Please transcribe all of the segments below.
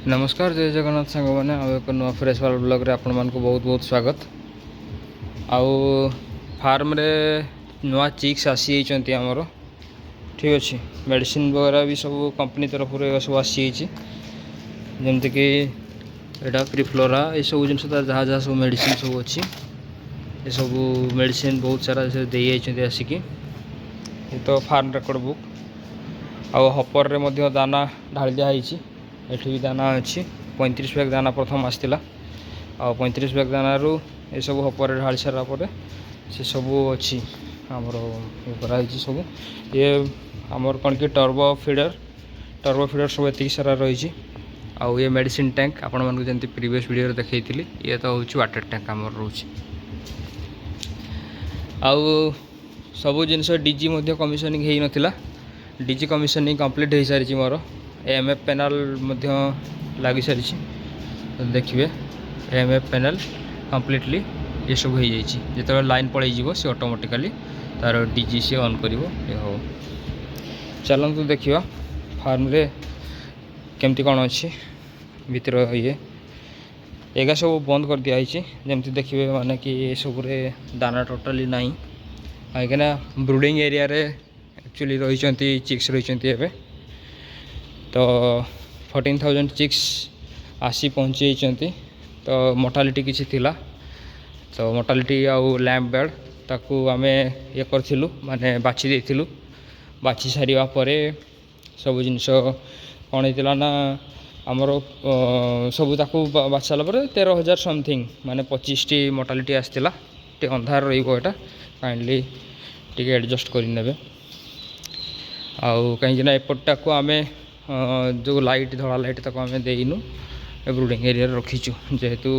नमस्कार जय जगन्नाथ सांग मैंने एक नुआ फ्रेश वाल ब्लॉग रे आपण मान को बहुत बहुत स्वागत। आउ फार्म रे नुआ चिक्स आसी जाइछन्ती हमरो ठीक अच्छे। मेडिसिन वगैरह भी सब कंपनी तरफ सब आसी जमती कि एटा प्रीफ्लोरा ये सब जिन जहाँ जहाँ सब मेडिसिन सब अच्छी ये सब मेडिसिन बहुत सारा दे आसिकी। ये तो फार्म रेकर्ड बुक आउ हपर रे मध्य दाना ढाल दिखाई। एठी भी दाना अच्छी 35 बैग दाना प्रथम आसला आ 35 बैग दाना रू ये सब हपर ढाल सारा पर से सब अच्छी आमर कराई सब ये आमर कौन कि टर्बो फीडर सब एतिक सारा रही। आउ ये मेडिसिन टैंक आपण मानक जंती प्रीवियस वीडियो देखई थी ये तो हूँ वाटर टैंक आमर रोच। आउ सब जिनस डीजी मध्य कमिशनिंग हो नाला डीजी कमिशनिंग कंप्लीट हो सारी मोर एमएफ पैनल मध्य लगी सारी देखिए एमएफ पैनल कंप्लीटली ये सब हो जाए जो लाइन पलि सी ऑटोमेटिकली तार डीजी सी ऑन कर हो। चलतु देखा फार्म रे केमती कौन अच्छी भीतर ये एगा सब बंद कर दिखाई जमती देखिए माने कि ये सब दाना टोटाली नहीं कहीं ब्रूडिंग एरिया रे एक्चुअली रही चिक्स रही तो 14,000 चिक्स आसी पहुँची। तो मोर्टालिटी किसी थिला तो मोर्टालिटी आउ लैम्प बेड ताकू आमे ये करथिलु माने बाछि देथिलु। बाछि सारिवा परे सब जिनस कौन होता ना आमर सब ताकू बाछि सारा पर 13,000 समथिंग माने 25टी मोर्टालिटी आसला। टे अंधार रहा काइंडली टी एडजस्ट करने आउ कहीं एपटा को आमे जो लाइट धड़ा लाइट तक आम देनु ब्रूडिंग एरिया रखीचु जेहेतु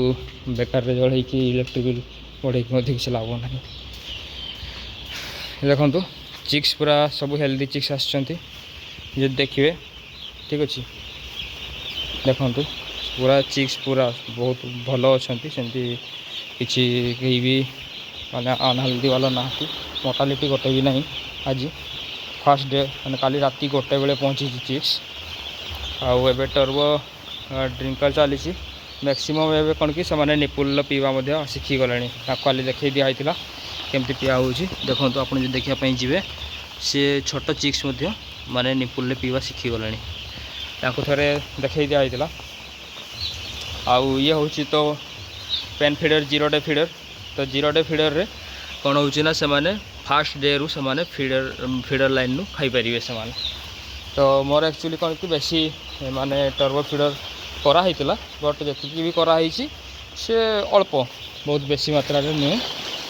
बेकार जल इलेक्ट्रिक बिल बढ़े किसी लाभ ना। देखु चिक्स पूरा सब हेल्दी चिक्स आसछन्ती देखिए ठीक अच्छे। देखु पूरा चिक्स पूरा बहुत भल अच्छा सेमती किसी कहीं भी माने अनहेल्दी वाला ना मोर्टालिटी गोटे भी नहीं। आज फर्स्ट डे मैंने काली राति गोटे बेले पहुँची चिक्स आउ एबे टर्बो ड्रिंकर चली मैक्सिमम एबे कौन कि से निपुल पीवा शिखी गले काली देखई दिखाई केमती पिया हो। देखो तो आप देखापी जी सी छोट चिक्स माने निपुल पीवा शिखी गले थे देखई दिखाई। आउ ये हूँ तो pen feeder zero day feeder तो जीरो डे फीडर रे कौन होना से फास्ट डे रु से फीडर लाइन नु खाई पारे से। तो मोर एक्चुअली कौन कि बेसी माने टर्बो फीडर कराई बट जी भी कराई से अल्प बहुत बेसी मात्रा रे नुहे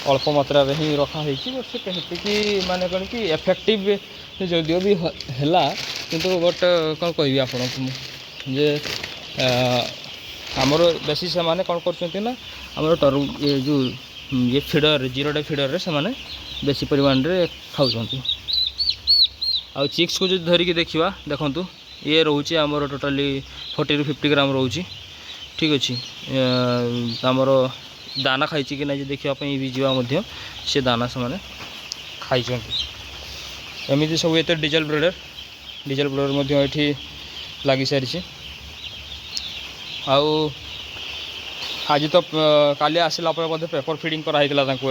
अल्प मात्रा रे ही रखाई बट से कहीं माने कौन कि इफेक्टिव जदिव भी है किंतु बट कौन कह आपन जे आमर बेसी से माने कौन कर आमर टर्बो ये जो ये फीडर जीरो डे फीडर रे से बेसी परिमाण रे खाऊँ। आउ चिक्स को जो धरिकी देखा देखु ये रोचे आमर टोटाली 40 ରୁ 50 ग्राम रोचे ठीक अच्छे। आमर दाना खाई कि ना देखापी भी जा से दाना से खाई एमती सब ये डीजल ब्रेडर ये लगी सारी। आउ आज तो काली आसला पेपर फिडिंग कराई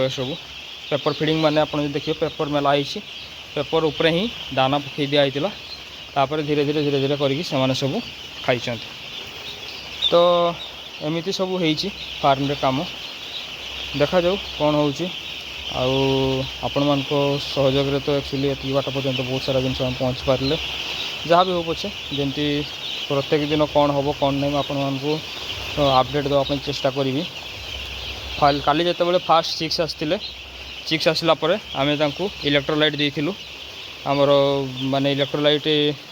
सब पेपर फिडिंग माने आप देखिए पेपर मेलाई पेपर उपरे ही दाना पकई दिखाई तापर धीरे धीरे करके सब खाई। तो एमती सब हो फार्म रे काम देखा जाऊ कौन हो आपण मान सहयोग तो एक्चुअली ये बाट पर्यंत बहुत सारा जिन पहुँच पारे जहाँ भी हो पछे जमती प्रत्येक दिन कौन हम कौन नहीं आपण मानक अपडेट देवाई चेष्टा करी। काली जिते फास्ट चिक्स आसला आम इलेक्ट्रोलाइट देलु आमर माने इलेक्ट्रोलाइट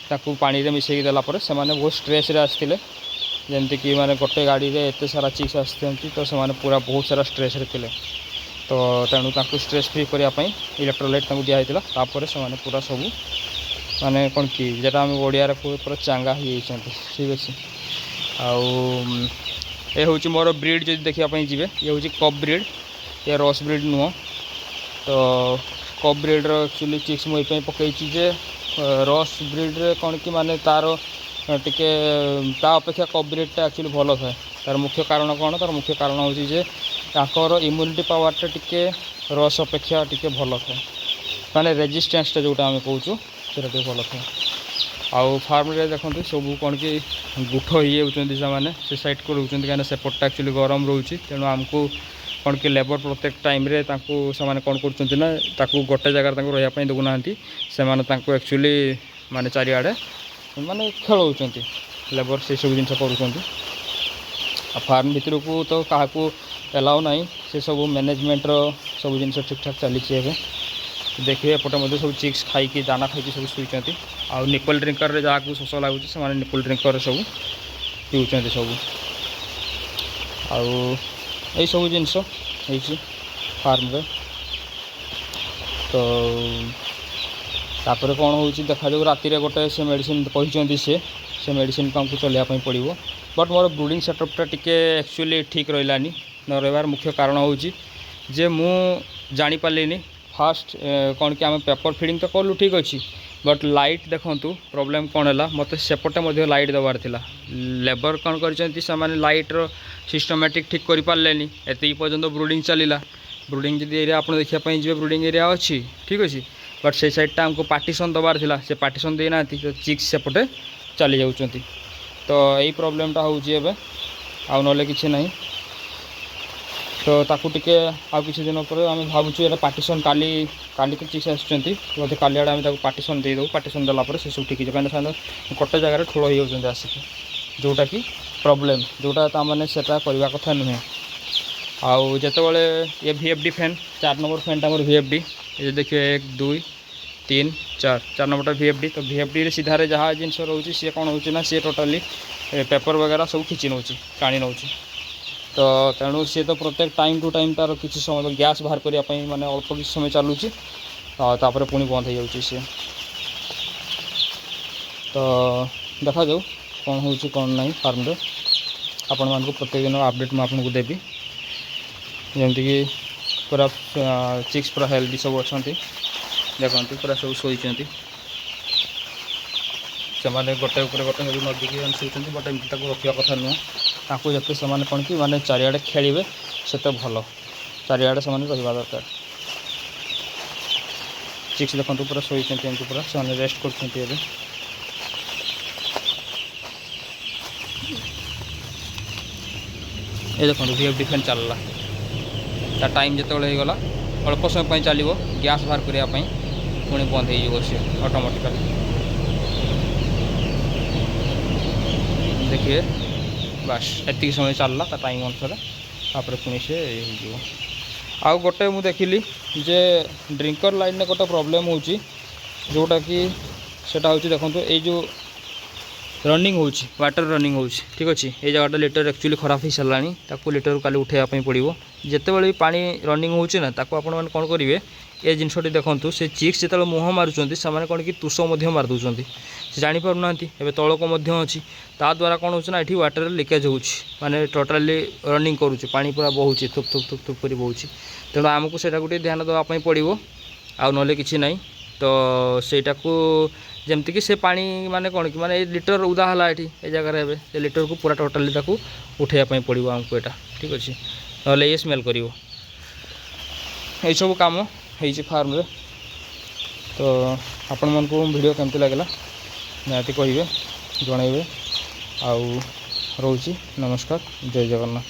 ताकू पानी रे मिसई देला से बहुत स्ट्रेस रे आसते जमती कि माने गोटे गाड़ी रे एते सारा चिक्स आसती तो से पूरा बहुत सारा स्ट्रेस रे थिले तो तेणु स्ट्रेस फ्री करने इलेक्ट्रोलाइट दिखाई से पूरा सब माने कौन कि जेटा आम ओडिया पूरा चांगा हो ठीक अच्छे। आउ ये हूँ मोर ब्रीड जो देखापी जी ये हूँ कप ब्रीड ये रस ब्रीड नुह तो कप ब्रीड एक्चुअली चिक्स मुझे पकई रस ब्रीड रे कौन कि माने तार टिके ता अपेक्षा कवरेजटा एक्चुअली भल थाए तार मुख्य कारण कौन तार मुख्य कारण हूँ जे ताकर इम्यूनिटी पावरटा टिके रस अपेक्षा टिके भल थाए माने रेजिस्टेंसटा जोटा आम कहूँ सेटा टिके भल थाए आउ फार्म रे देखते सब कौन कि गुठ हो से साइड को रोच कहीं सेपटा एक्चुअली गरम रोचे तेणु आमको कौन कि लेबर प्रत्येक टाइम रे से कौन कर गोटे जगार रही देना से एक्चुअली माने चारिआडे माने खेल लेबर से सब जिन कर फार्म भितर को तो क्या एलाउ ना से सब मैनेजमेंट सब जिन ठीक ठाक चली देखिए एपटे सब चिक्स खाई दाना खाई सब शुई आउ निपल ड्रिंकर रे जहाँ शोष लगुच से निपल ड्रिंकर सब पीउं सब आउ सब जिनस फार्म रे तो तापर कौन हो देखा जो राति रे गोटे से मेडिसिन कहते से मेडिसिन को हमको चलवाई पड़ो बट मोर ब्रूडिंग सेटअपटा टिके एक्चुअली ठीक रही न रही मुख्य कारण हूँ जे मु जानी पार्ली फास्ट कौन कि आम पेपर फिडिंग तो कलु ठीक अच्छी बट लाइट देखूँ प्रोब्लेम कौन है मत सेपटे लाइट देवार थिला लेबर कौन कर लाइटर सिस्टमेटिक ठीक कर पारे एत पर्यंत ब्रूडिंग चलला ब्रूडिंग जब एरिया आप देखापी जी ब्रूडिंग एरिया अच्छी ठीक अच्छे बट से साइडटा आमको पार्टीशन दबार थिला से पार्टीशन देना तो चिक्स सेपटे चली जाऊँच तो यही प्रोब्लेमटा हूँ आउ ना कि ना तो ताकू टिके आउ किसी दिन पर आम भावुँ ये पार्टीशन काली काली के चिक्स आसुँच काली आड़े आम पार्टीशन देदेव पार्टीशन देलापर से सब ठीक है कहीं गोटे जगार ठूल हो आसिक जोटा कि प्रोब्लेम जोटा ताने से करवा कथा नुहे आउ जितेबाला ये VFD fan 4 number fan time VFD ये देखिए 1 2 3 4 नंबर VFD तो VFD रे सीधा रे जहाँ जिन रोचे सी कौन हो सी टोटाली पेपर वगैरह सब खिंची नौ टाणी नौ तो तेणु सी तो प्रत्येक टाइम टू टाइम तार किसी समय गैस बाहर करने माने अल्प किसी समय चलुची तापर पुणी बंद हो जाऊँगी सी तो देखा जाऊ कौन हो कौन ना फार्म रे आपण मानक प्रत्येक दिन अपडेट मुझे आपको देवी जमीक पूरा चिक्स पूरा हेल्दी सब अच्छा देखते पूरा सब शोचती से गोटे गोटे नदीकी शोचती बट एमती रखा कथा नुह ताकू जिते से कौन कि माने चारिआडे खेलिए से भल चारिआडे से रहा दरकार चिक्स देखते पूरा शोचती एमती पूरा से रेस्ट कर ये देखो VFD फैन चलला ता टाइम जिते गला अल्प समय चलो गैस बाहर करने पुणी बंद हो सी ऑटोमेटिकली देखिए बास एतिक समय चलला ता टाइम अनुसार तापर पुणी से आउ गोटे मु देखिली जे ड्रिंकर लाइन में गोटे प्रोब्लेम हो जोटा कि सेटा हूँ देखो ये जो रनिंग हो वाटर रनिंग हो ठीक अच्छे ये जगह लिटर एक्चुअली खराब हो सारा ताको लिटर काली उठाइवाई पड़ो जिते भी पानी रनिंग होना आपण कौन करेंगे ये जिनसटी देखूँ से चिक्स जो मुँह मारुंट से कौन कि तुष मारदे से जापर ना ए तौक अच्छी ता द्वारा कौन होना ये वाटर लिकेज हो माने टोटाली रनिंग करुच्चे पानी पूरा बहुचे थुप थुप थुप थुप कर बहुचे तेणु आमको से गोटे ध्यान देवाई पड़ो आउ ना कि ना तो सेटा को जमती कि से पानी माने कौन कि माने लिटर उदा है ये जगह ए लिटर को पूरा टोटाली उठाइवाई पड़ो आमको यहाँ ठीक अच्छे ना ये स्मेल कर यही सब कम हो फार्म रे तो आपण मन को वीडियो केमती लगला निहाती कहिबे जनइबे आउ रोची नमस्कार जय जगन्नाथ।